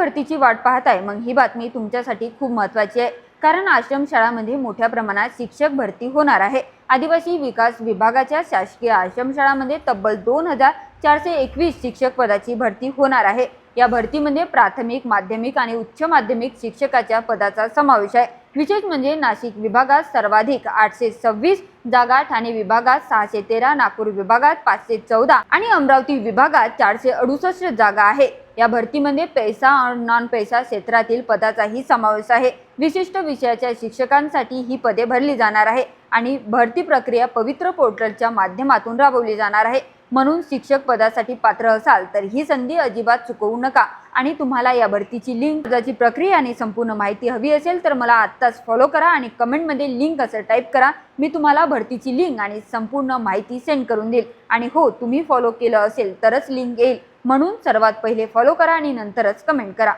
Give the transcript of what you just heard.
भरतीची वाट पाहताय मग ही बातमी तुमच्यासाठी खूप महत्त्वाची आहे, कारण आश्रमशाळांमध्ये मोठ्या प्रमाणात शिक्षक भरती होणार आहे। आदिवासी विकास विभागाच्या शासकीय आश्रमशाळांमध्ये तब्बल 2421 शिक्षक पदाची भरती होणार आहे। या भरतीमध्ये प्राथमिक, माध्यमिक आणि उच्च माध्यमिक शिक्षकाच्या पदाचा समावेश आहे। विशेष म्हणजे नाशिक विभागात सर्वाधिक 826 जागा, ठाणे विभागात 613, नागपूर विभागात 514 आणि अमरावती विभागात 468 जागा आहे। या भरतीमध्ये पैसा और नॉन पैसा क्षेत्रातील पदाचाही समावेश आहे। विशिष्ट विषयाच्या शिक्षकांसाठी ही पदे भरली जाणार आहे आणि भरती प्रक्रिया पवित्र पोर्टलच्या माध्यमातून राबवली जाणार आहे। म्हणून शिक्षक पदासाठी पात्र असाल तर ही संधी अजिबात चुकवू नका। आणि तुम्हाला या भरतीची लिंक, अर्जाची प्रक्रिया आणि संपूर्ण माहिती हवी असेल तर मला आत्ताच फॉलो करा आणि कमेंटमध्ये लिंक असं टाईप करा। मी तुम्हाला भरतीची लिंक आणि संपूर्ण माहिती सेंड करून देईल। आणि हो, तुम्ही फॉलो केलं असेल तरच लिंक येईल, म्हणून सर्वात पहिले फॉलो करा आणि नंतरच कमेंट करा।